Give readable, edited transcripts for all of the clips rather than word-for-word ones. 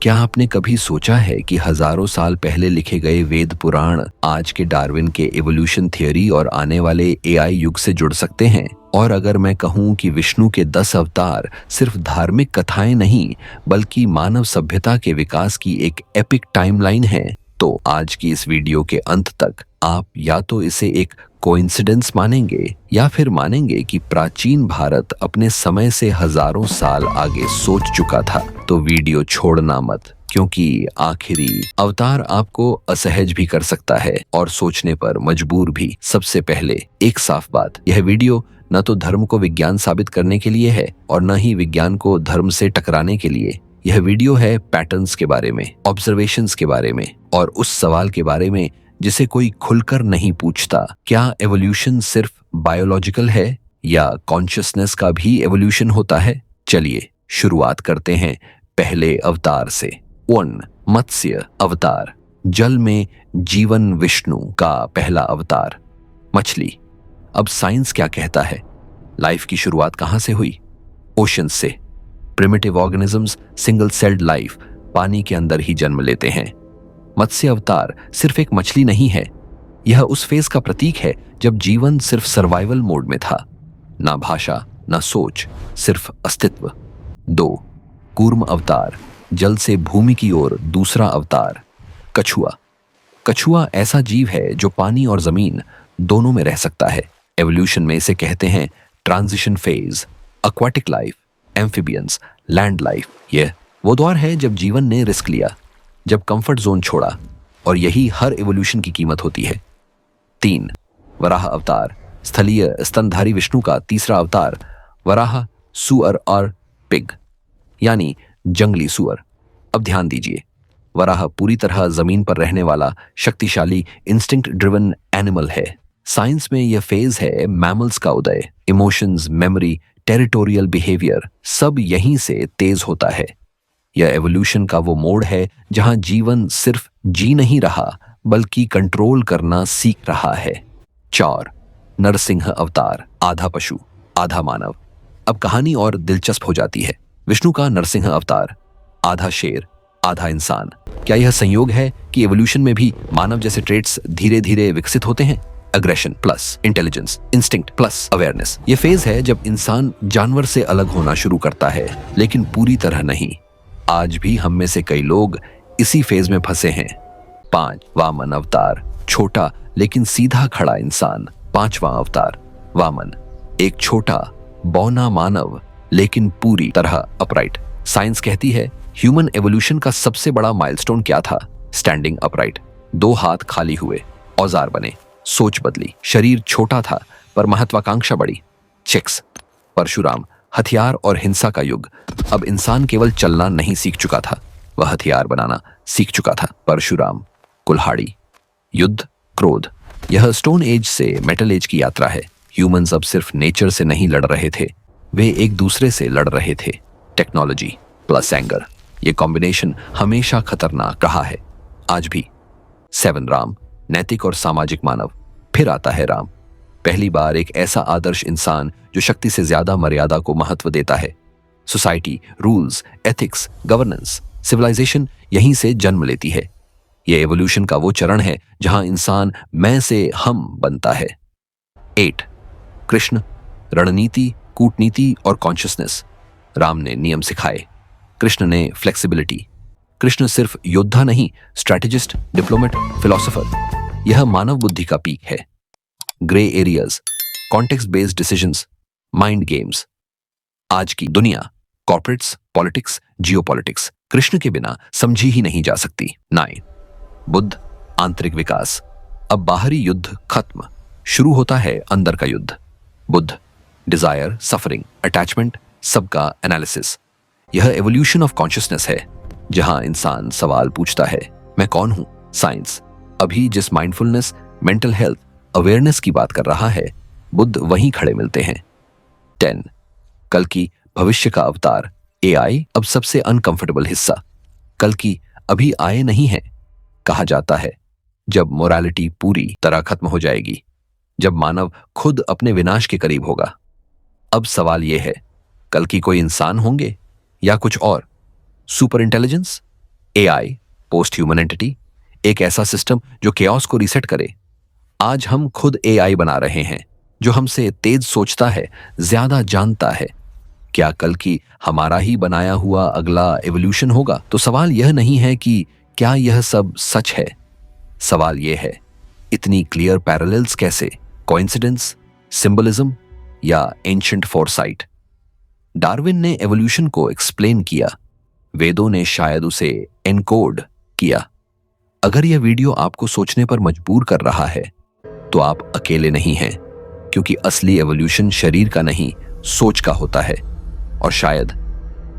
क्या आपने कभी सोचा है कि हजारों साल पहले लिखे गए वेद पुराण आज के डार्विन के एवोल्यूशन थियोरी और आने वाले एआई युग से जुड़ सकते हैं? और अगर मैं कहूं कि विष्णु के 10 अवतार सिर्फ धार्मिक कथाएं नहीं बल्कि मानव सभ्यता के विकास की एक एपिक टाइमलाइन है, तो आज की इस वीडियो के अंत तक आप या तो इसे एक कोइंसिडेंस मानेंगे या फिर मानेंगे कि प्राचीन भारत अपने समय से हजारों साल आगे सोच चुका था। तो वीडियो छोड़ना मत, क्योंकि आखिरी अवतार आपको असहज भी कर सकता है और सोचने पर मजबूर भी। सबसे पहले एक साफ बात, यह वीडियो न तो धर्म को विज्ञान साबित करने के लिए है और न ही विज्ञान को धर्म से टकराने के लिए। यह वीडियो है पैटर्न्स के बारे में, ऑब्जर्वेशंस के बारे में और उस सवाल के बारे में जिसे कोई खुलकर नहीं पूछता, क्या एवोल्यूशन सिर्फ बायोलॉजिकल है या कॉन्शियसनेस का भी एवोल्यूशन होता है? चलिए शुरुआत करते हैं पहले अवतार से। 1. मत्स्य अवतार, जल में जीवन, विष्णु का पहला अवतार। मछली। अब साइंस क्या कहता है? लाइफ की शुरुआत कहां से हुई? ओशन से। Primitive organisms, single celled life, पानी के अंदर ही जन्म लेते हैं। मत्स्य अवतार सिर्फ एक मछली नहीं है, यह उस फेज का प्रतीक है जब जीवन सिर्फ सर्वाइवल मोड में था। ना भाषा, ना सोच, सिर्फ अस्तित्व। 2. कूर्म अवतार, जल से भूमि की ओर दूसरा अवतार। कछुआ। कछुआ ऐसा जीव है जो पानी और जमीन दोनों में रह सकता है। एवोल्यूशन में इसे कहते हैं transition phase. Aquatic life, amphibians, land life. यह वो दौर है जब जीवन ने रिस्क लिया, जब कंफर्ट जोन छोड़ा, और यही हर एवोल्यूशन की कीमत होती है। 3. वराह अवतार, स्थलीय स्तनधारी विष्णु का तीसरा अवतार। वराह सुअर और पिग, यानी जंगली सुअर। अब ध्यान दीजिए, वराह पूरी तरह जमीन पर रहने वाला शक्तिशाली इंस्टिंक्ट ड्रिवन एनिमल है। साइंस में यह फेज है मैमल्स का उदय। इमोशंस, मेमोरी, टेरिटोरियल बिहेवियर सब यहीं से तेज होता है। यह एवोल्यूशन का वो मोड़ है जहां जीवन सिर्फ जी नहीं रहा बल्कि कंट्रोल करना सीख रहा है। 4. नरसिंह अवतार, आधा पशु आधा मानव। अब कहानी और दिलचस्प हो जाती है। विष्णु का नरसिंह अवतार, आधा शेर आधा इंसान। क्या यह संयोग है कि एवोल्यूशन में भी मानव जैसे ट्रेट्स धीरे धीरे विकसित होते हैं? Aggression plus intelligence, instinct plus awareness. यह फेज है जब इंसान जानवर से अलग होना शुरू करता है, लेकिन पूरी तरह नहीं। आज भी हम में से कई लोग इसी फेज में फंसे हैं। 5. वामन अवतार, छोटा लेकिन सीधा खड़ा इंसान। 5वां अवतार, वामन, एक छोटा बौना मानव लेकिन पूरी तरह अपराइट। साइंस कहती है ह्यूमन एवोल्यूशन का सबसे बड़ा माइलस्टोन क्या था? Standing upright. 2 हाथ खाली हुए, औजार बने, सोच बदली। शरीर छोटा था पर महत्वाकांक्षा बढ़ी। चिक्स। परशुराम, हथियार और हिंसा का युग। अब इंसान केवल चलना नहीं सीख चुका था, वह हथियार बनाना सीख चुका था। परशुराम। कुल्हाड़ी। युद्ध, क्रोध। यह स्टोन एज से मेटल एज की यात्रा है। ह्यूमंस अब सिर्फ नेचर से नहीं लड़ रहे थे, वे एक दूसरे से लड़ रहे थे। टेक्नोलॉजी प्लस एंगर, यह कॉम्बिनेशन हमेशा खतरनाक रहा है, आज भी। 7. राम, नैतिक और सामाजिक मानव। फिर आता है राम, पहली बार एक ऐसा आदर्श इंसान जो शक्ति से ज्यादा मर्यादा को महत्व देता है। Society, rules, ethics, governance, civilisation यहीं से जन्म लेती है। यह एवोल्यूशन का वो चरण है जहां इंसान मैं से हम बनता है। 8. कृष्ण, रणनीति, कूटनीति और कॉन्शियसनेस। राम ने नियम सिखाए, कृष्ण ने फ्लेक्सिबिलिटी। कृष्ण सिर्फ योद्धा नहीं, स्ट्रैटेजिस्ट, डिप्लोमेट, फिलोसोफर। यह मानव बुद्धि का पीक है। Grey areas, context based decisions, mind games. आज की दुनिया, कॉर्पोरेट्स, पॉलिटिक्स, जियोपॉलिटिक्स, कृष्ण के बिना समझी ही नहीं जा सकती। 9. बुद्ध, आंतरिक विकास। अब बाहरी युद्ध खत्म, शुरू होता है अंदर का युद्ध। बुद्ध, डिजायर, सफरिंग, अटैचमेंट, सबका एनालिसिस। यह एवोल्यूशन ऑफ कॉन्शियसनेस है जहां इंसान सवाल पूछता है, मैं कौन हूं? साइंस अभी जिस माइंडफुलनेस, मेंटल हेल्थ, अवेयरनेस की बात कर रहा है, बुद्ध वहीं खड़े मिलते हैं। 10. कल्कि, भविष्य का अवतार। एआई अब सबसे अनकंफर्टेबल हिस्सा। कल्कि अभी आए नहीं है, कहा जाता है जब मोरालिटी पूरी तरह खत्म हो जाएगी, जब मानव खुद अपने विनाश के करीब होगा। अब सवाल यह है, कल्कि कोई इंसान होंगे या कुछ और? Super intelligence, AI, post human entity, एक ऐसा सिस्टम जो केओस को रीसेट करे। आज हम खुद एआई बना रहे हैं जो हमसे तेज सोचता है, ज्यादा जानता है। क्या कल की हमारा ही बनाया हुआ अगला एवोल्यूशन होगा? तो सवाल यह नहीं है कि क्या यह सब सच है, सवाल यह है इतनी क्लियर पैरेलल्स कैसे? कोइंसिडेंस, सिंबलिज्म या एंशिएंट फोरसाइट? डार्विन ने एवोल्यूशन को एक्सप्लेन किया, वेदों ने शायद उसे एनकोड किया। अगर यह वीडियो आपको सोचने पर मजबूर कर रहा है तो आप अकेले नहीं हैं, क्योंकि असली एवोल्यूशन शरीर का नहीं, सोच का होता है। और शायद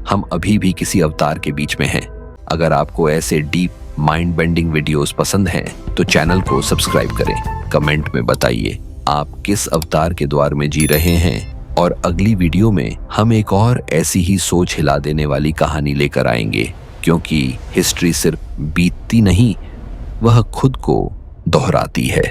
हम अभी भी किसी अवतार के बीच में हैं। अगर आपको ऐसे डीप माइंड बेंडिंग वीडियोस पसंद हैं तो चैनल को सब्सक्राइब करें। कमेंट में बताइए आप किस अवतार के द्वार में जी रहे हैं, और अगली वीडियो में हम एक और ऐसी ही सोच हिला देने वाली कहानी लेकर आएंगे, क्योंकि हिस्ट्री सिर्फ बीतती नहीं, वह खुद को दोहराती है।